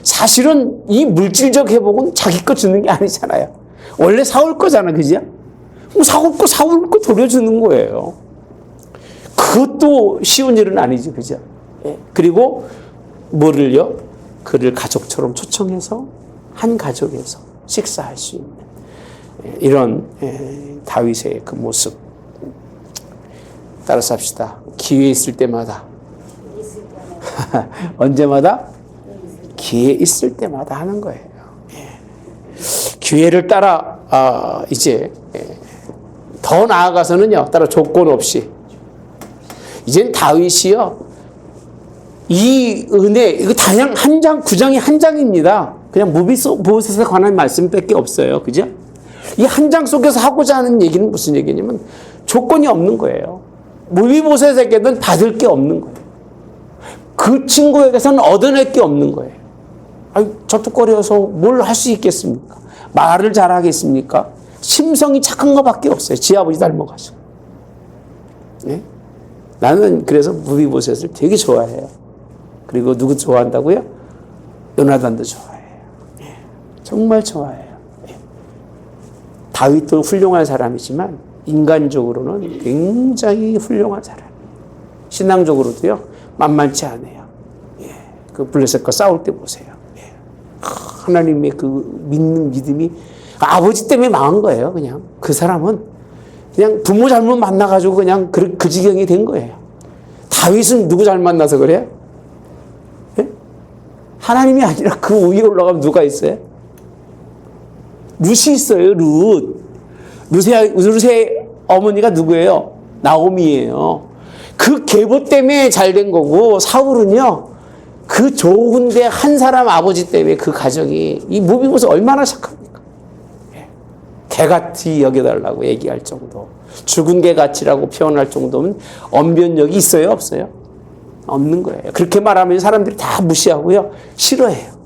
사실은 이 물질적 회복은 자기 거 주는 게 아니잖아요. 원래 사올 거잖아, 그죠? 사올 거 돌려주는 거예요. 그것도 쉬운 일은 아니죠, 그죠? 그리고 뭐를요? 그를 가족처럼 초청해서 한 가족에서 식사할 수 있는 이런 다윗의 그 모습. 따라서 합시다. 기회 있을 때마다. 언제마다? 기회 있을 때마다 하는 거예요. 기회를 따라 이제 더 나아가서는요, 따라 조건 없이 이젠 다윗이요, 이 은혜, 이거 단양 한 장, 9장이 한 장입니다. 그냥 무비보셋에 관한 말씀밖에 없어요. 그죠? 이 한 장 속에서 하고자 하는 얘기는 무슨 얘기냐면 조건이 없는 거예요. 무비보셋에게는 받을 게 없는 거예요. 그 친구에게서는 얻어낼 게 없는 거예요. 저뚝거려서 뭘 할 수 있겠습니까? 말을 잘하겠습니까? 심성이 착한 것밖에 없어요. 지 아버지 닮아가지고. 네? 나는 그래서 무비보셋을 되게 좋아해요. 그리고 누구 좋아한다고요? 요나단도 좋아해요. 네. 정말 좋아해요. 네. 다윗도 훌륭한 사람이지만 인간적으로는 굉장히 훌륭한 사람. 신앙적으로도요, 만만치 않아요. 예. 그 블레셋과 싸울 때 보세요. 예. 하나님의 그 믿는 믿음이 아버지 때문에 망한 거예요, 그냥. 그 사람은 그냥 부모 잘못 만나가지고 그냥 그 지경이 된 거예요. 다윗은 누구 잘 만나서 그래요? 예? 하나님이 아니라 그 위에 올라가면 누가 있어요? 룻이 있어요, 룻. 룻의 어머니가 누구예요? 나오미예요. 그 계보 때문에 잘 된 거고, 사울은요, 그 좋은데 한 사람 아버지 때문에 그 가정이, 이 무비보셋 얼마나 착합니까? 개같이 여겨달라고 얘기할 정도, 죽은 개같이라고 표현할 정도면 언변력이 있어요, 없어요? 없는 거예요. 그렇게 말하면 사람들이 다 무시하고요, 싫어해요.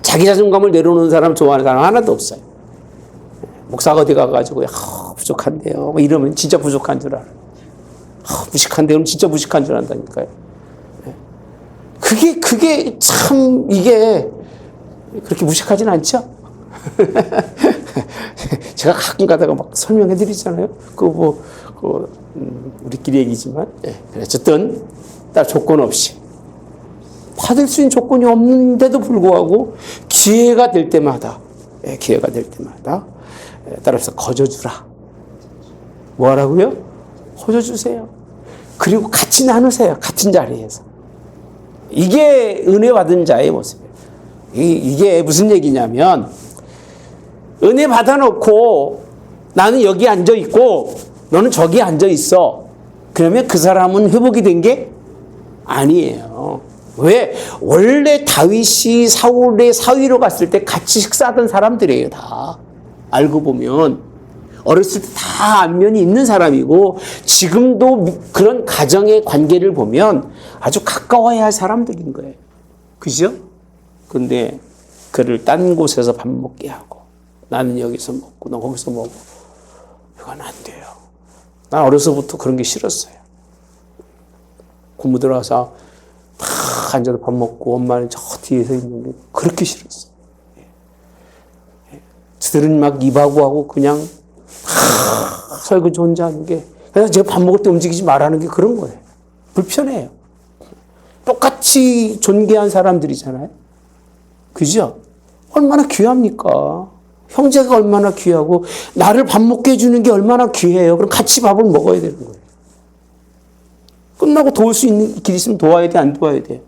자기 자존감을 내려놓는 사람 좋아하는 사람 하나도 없어요. 목사가 어디 가가지고 부족한데요, 뭐 이러면 진짜 부족한 줄 알아요. 무식한데요, 진짜 무식한 줄 안다니까요. 그게 참, 이게 그렇게 무식하진 않죠? 제가 가끔 가다가 막 설명해 드리잖아요. 우리끼리 얘기지만. 어쨌든, 따라 조건 없이. 받을 수 있는 조건이 없는데도 불구하고 기회가 될 때마다, 따라서 거저주라. 뭐 하라고요? 거저주세요. 그리고 같이 나누세요. 같은 자리에서. 이게 은혜 받은 자의 모습이에요. 이게 무슨 얘기냐면, 은혜 받아놓고 나는 여기 앉아있고 너는 저기 앉아있어. 그러면 그 사람은 회복이 된 게 아니에요. 왜? 원래 다윗이 사울의 사위로 갔을 때 같이 식사하던 사람들이에요, 다. 알고 보면. 어렸을 때 다 안면이 있는 사람이고, 지금도 그런 가정의 관계를 보면 아주 가까워야 할 사람들인 거예요. 그죠? 근데 그를 딴 곳에서 밥 먹게 하고, 나는 여기서 먹고, 너 거기서 먹고. 이건 안 돼요. 난 어려서부터 그런 게 싫었어요. 공부 들어와서 다 앉아서 밥 먹고 엄마는 저 뒤에서 있는 게 그렇게 싫었어요. 저들은 막 입하고 하고 그냥 설거지 혼자 하는 게, 그래서 제가 밥 먹을 때 움직이지 말라는 게 그런 거예요. 불편해요. 똑같이 존귀한 사람들이잖아요. 그죠? 얼마나 귀합니까? 형제가 얼마나 귀하고 나를 밥 먹게 해주는 게 얼마나 귀해요. 그럼 같이 밥을 먹어야 되는 거예요. 끝나고 도울 수 있는 길 있으면 도와야 돼, 안 도와야 돼?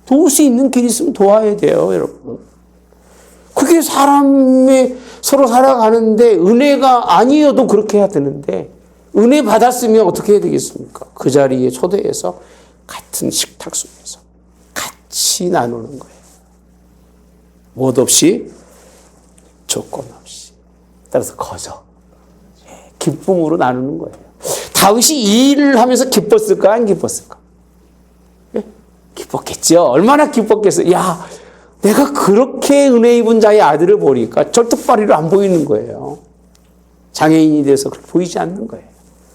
도울 수 있는 길 있으면 도와야 돼요, 여러분. 그게 사람의 서로 살아가는데 은혜가 아니어도 그렇게 해야 되는데, 은혜 받았으면 어떻게 해야 되겠습니까? 그 자리에 초대해서 같은 식탁 속에서 같이 나누는 거예요. 못 없이, 조건 없이. 따라서 거저. 기쁨으로 나누는 거예요. 다윗이 이 일을 하면서 기뻤을까, 안 기뻤을까? 기뻤겠죠. 얼마나 기뻤겠어요. 야, 내가 그렇게 은혜 입은 자의 아들을 보니까 절뚝발이로 안 보이는 거예요. 장애인이 돼서 그렇게 보이지 않는 거예요.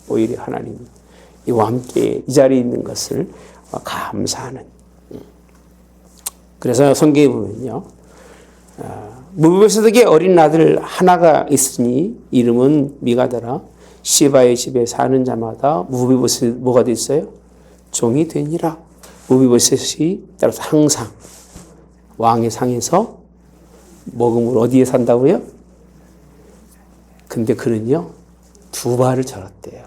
오히려 하나님이 이와 함께 이 자리에 있는 것을 감사하는. 그래서 성경에 보면요, 무비보셋에게 어린 아들 하나가 있으니 이름은 미가더라. 시바의 집에 사는 자마다 무비보셋 뭐가 됐어요? 종이 되니라. 무비보셋이 따라서 항상 왕의 상에서 먹음을 어디에 산다고요? 근데 그는요, 두 발을 절었대요.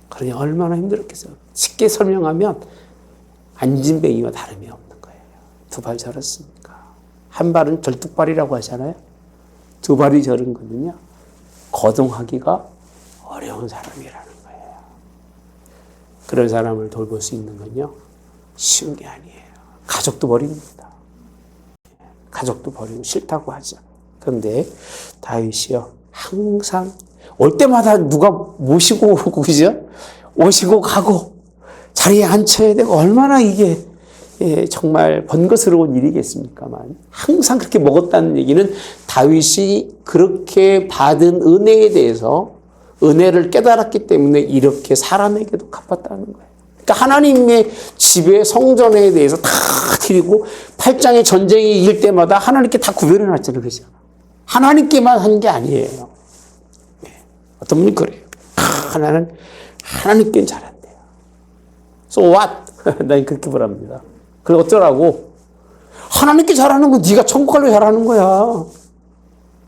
그러니 얼마나 힘들었겠어요. 쉽게 설명하면 안진뱅이와 다름이 없는 거예요. 두 발 절었으니까. 한 발은 절뚝발이라고 하잖아요. 두 발이 절은 거는요, 거동하기가 어려운 사람이라는 거예요. 그런 사람을 돌볼 수 있는 건요, 쉬운 게 아니에요. 가족도 버립니다. 가족도 버리고 싫다고 하죠. 그런데 다윗이요, 항상 올 때마다 누가 모시고 오고, 그죠? 오시고 가고 자리에 앉혀야 되고, 얼마나 이게 정말 번거스러운 일이겠습니까만, 항상 그렇게 먹었다는 얘기는 다윗이 그렇게 받은 은혜에 대해서 은혜를 깨달았기 때문에 이렇게 사람에게도 갚았다는 거예요. 그러니까 하나님의 집에 성전에 대해서 다 드리고, 8장의 전쟁이 이길 때마다 하나님께 다 구별해 놨잖아요. 그죠? 하나님께만 한 게 아니에요. 어떤 분이 그래요. 하나는 하나님께는 잘한대요. So what? 난 그렇게 보랍니다. 그래 어쩌라고? 하나님께 잘하는 건 네가 천국 갈래 잘하는 거야.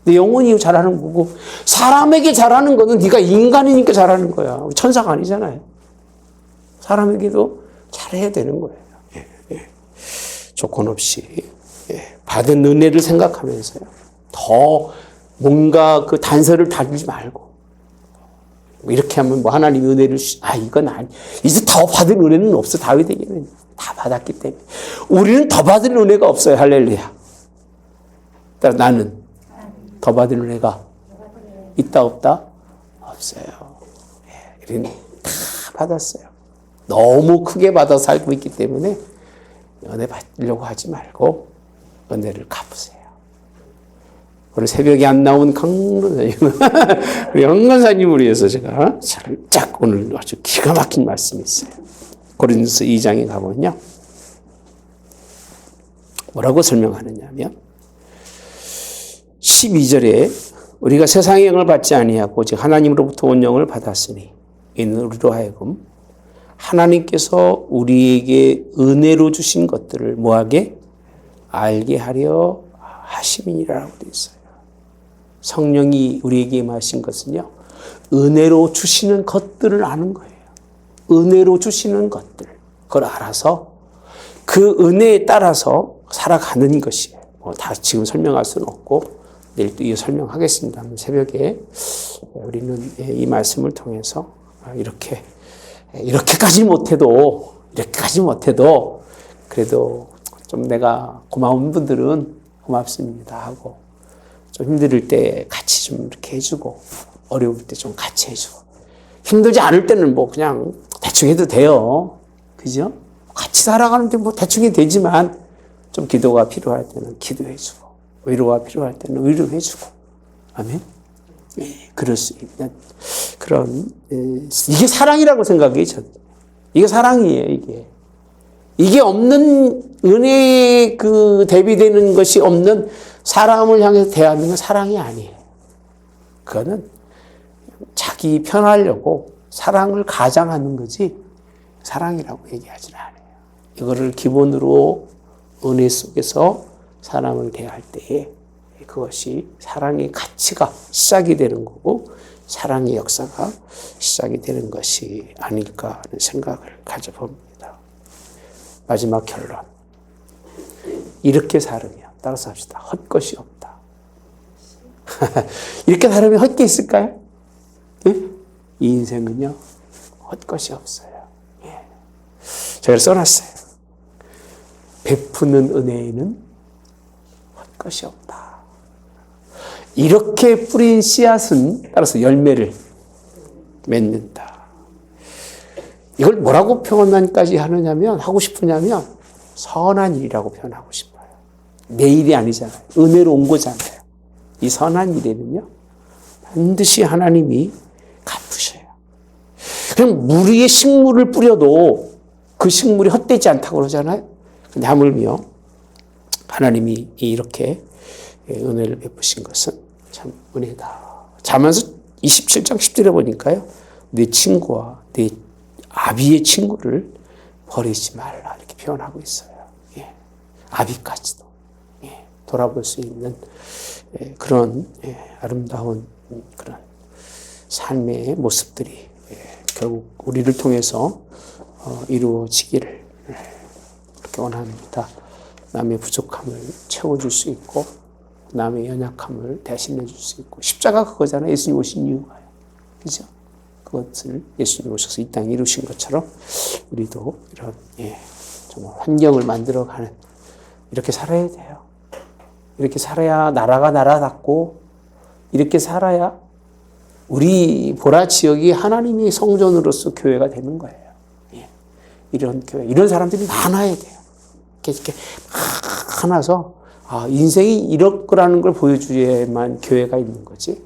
네 영혼이 잘하는 거고, 사람에게 잘하는 거는 네가 인간이니까 잘하는 거야. 우리 천사가 아니잖아요. 사람에게도 잘해야 되는 거예요. 조건 없이 받은 은혜를 생각하면서요, 더 뭔가 그 단서를 달지 말고, 이렇게 하면 뭐 하나님 은혜를 이건 아니, 이제 더 받은 은혜는 없어. 다윗에게는 다 받았기 때문에 우리는 더 받은 은혜가 없어요. 할렐루야. 나는 더 받은 은혜가 있다 없다? 없어요. 우리는 다 받았어요. 너무 크게 받아서 살고 있기 때문에 은혜 받으려고 하지 말고 은혜를 갚으세요. 오늘 새벽에 안 나온 강론사님, 우리 영건사님을 위해서 제가 살짝 오늘 아주 기가 막힌 말씀이 있어요. 고린도서 2장에 가보면요, 뭐라고 설명하느냐면 12절에 우리가 세상의 영을 받지 아니하고 오직 하나님으로부터 온 영을 받았으니 이는 우리로 하여금 하나님께서 우리에게 은혜로 주신 것들을 뭐하게? 알게 하려 하심이라고 되어 있어요. 성령이 우리에게 임하신 것은요, 은혜로 주시는 것들을 아는 거예요. 은혜로 주시는 것들, 그걸 알아서 그 은혜에 따라서 살아가는 것이에요. 다 지금 설명할 수는 없고 내일 또 이어 설명하겠습니다. 새벽에 우리는 이 말씀을 통해서 이렇게까지 못해도 그래도 좀 내가 고마운 분들은 고맙습니다 하고, 좀 힘들 때 같이 좀 이렇게 해주고, 어려울 때 좀 같이 해주고, 힘들지 않을 때는 뭐 그냥 대충 해도 돼요. 그죠? 같이 살아가는데 뭐 대충 해도 되지만, 좀 기도가 필요할 때는 기도해주고, 위로가 필요할 때는 위로해주고, 아멘? 예, 그럴 수 있는 그런, 이게 사랑이라고 생각해요, 저는. 이게 사랑이에요, 이게. 이게 없는, 은혜에 그 대비되는 것이 없는 사람을 향해서 대하는 건 사랑이 아니에요. 그거는 자기 편하려고 사랑을 가장하는 거지, 사랑이라고 얘기하지는 않아요. 이거를 기본으로 은혜 속에서 사람을 대할 때에 그것이 사랑의 가치가 시작이 되는 거고, 사랑의 역사가 시작이 되는 것이 아닐까 하는 생각을 가져봅니다. 마지막 결론. 이렇게 살으면, 따라서 합시다. 헛것이 없다. 이렇게 살으면 헛게 있을까요? 네? 이 인생은요, 헛것이 없어요. 예. 제가 써놨어요. 베푸는 은혜에는 헛것이 없다. 이렇게 뿌린 씨앗은 따라서 열매를 맺는다. 이걸 뭐라고 표현까지 하느냐면, 하고 싶으냐면, 선한 일이라고 표현하고 싶어요. 내 일이 아니잖아요. 은혜로 온 거잖아요. 이 선한 일에는요, 반드시 하나님이 갚으셔요. 그냥 물 위에 식물을 뿌려도 그 식물이 헛되지 않다고 그러잖아요. 근데 하물며 하나님이 이렇게 은혜를 베푸신 것은 참 은혜다. 잠언서 27장 10절에 보니까요, 내 친구와 내 아비의 친구를 버리지 말라 이렇게 표현하고 있어요. 예. 아비까지도 돌아볼 수 있는 그런 아름다운 그런 삶의 모습들이 결국 우리를 통해서 이루어지기를 그렇게 원합니다. 남의 부족함을 채워줄 수 있고, 남의 연약함을 대신해 줄 수 있고, 십자가 그거잖아요. 예수님 오신 이유가요. 그죠? 그것을 예수님 오셔서 이 땅에 이루신 것처럼 우리도 이런 정말 환경을 만들어가는, 이렇게 살아야 돼요. 이렇게 살아야 나라가 나라답고, 이렇게 살아야 우리 보라 지역이 하나님의 성전으로서 교회가 되는 거예요. 이런 교회, 이런 사람들이 많아야 돼요. 이렇게 많아서 인생이 이럴 거라는 걸 보여줘야만 교회가 있는 거지,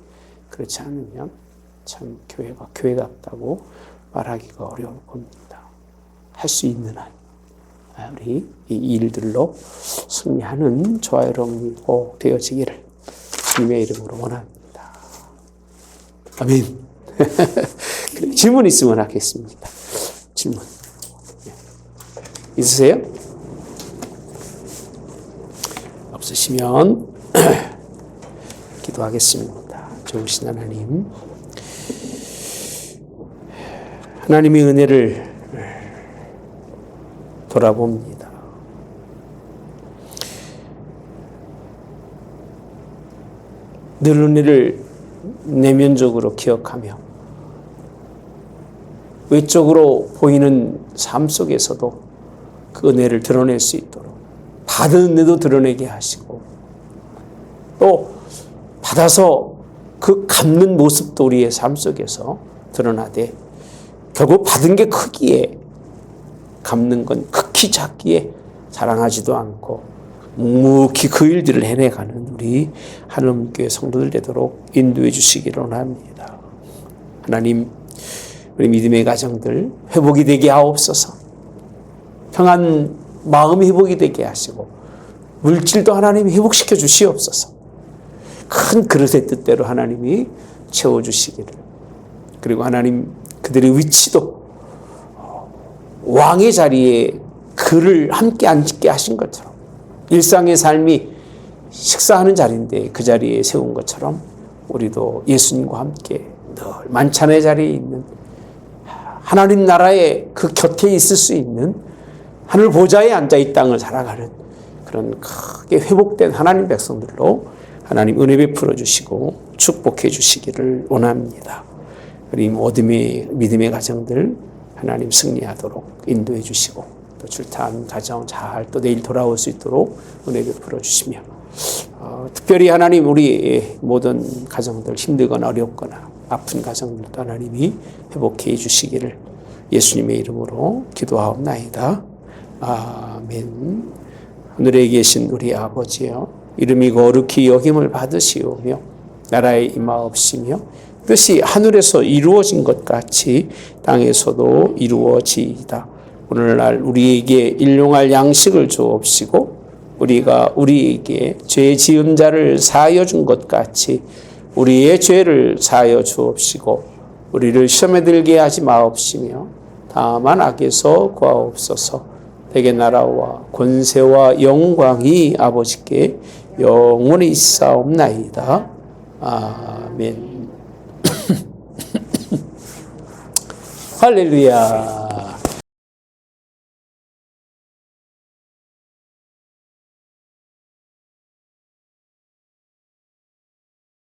그렇지 않으면 참 교회가 교회답다고 말하기가 어려울 겁니다. 할 수 있는 한 우리 이 일들로 승리하는 저와 여러분이 꼭 되어지기를 주님의 이름으로 원합니다. 아멘. 질문 있으면 하겠습니다. 질문 있으세요? 없으시면 기도하겠습니다. 좋으신 하나님, 하나님의 은혜를 돌아봅니다. 늘 은혜를 내면적으로 기억하며 외적으로 보이는 삶 속에서도 그 은혜를 드러낼 수 있도록, 받은 은혜도 드러내게 하시고, 또 받아서 그 갚는 모습도 우리의 삶 속에서 드러나되, 결국 받은 게 크기에 갚는 건 극히 작기에 사랑하지도 않고 묵묵히 그 일들을 해내가는 우리 하나님교회 성도들 되도록 인도해 주시기를 원합니다. 하나님, 우리 믿음의 가정들 회복이 되게 하옵소서. 평안 마음이 회복이 되게 하시고, 물질도 하나님이 회복시켜 주시옵소서. 큰 그릇의 뜻대로 하나님이 채워주시기를, 그리고 하나님 그들의 위치도 왕의 자리에 그를 함께 앉게 하신 것처럼, 일상의 삶이 식사하는 자리인데 그 자리에 세운 것처럼 우리도 예수님과 함께 늘 만찬의 자리에 있는, 하나님 나라의 그 곁에 있을 수 있는, 하늘 보좌에 앉아 이 땅을 살아가는 그런 크게 회복된 하나님 백성들로 하나님 은혜 베풀어 주시고 축복해 주시기를 원합니다. 우리 어둠의 믿음의 가정들 하나님 승리하도록 인도해 주시고, 또 출타한 가정 잘 또 내일 돌아올 수 있도록 은혜 베풀어 주시며 특별히 하나님 우리 모든 가정들 힘들거나 어렵거나 아픈 가정들도 하나님이 회복해 주시기를 예수님의 이름으로 기도하옵나이다. 아멘. 하늘에 계신 우리 아버지여, 이름이 거룩히 여김을 받으시오며 나라의 임하옵시며 뜻이 하늘에서 이루어진 것 같이 땅에서도 이루어지이다. 오늘날 우리에게 일용할 양식을 주옵시고 우리가 우리에게 죄 지은 자를 사하여 준 것 같이 우리의 죄를 사하여 주옵시고 우리를 시험에 들게 하지 마옵시며 다만 악에서 구하옵소서. 대개 나라와 권세와 영광이 아버지께 영원히 있사옵나이다. 아멘. 할렐루야.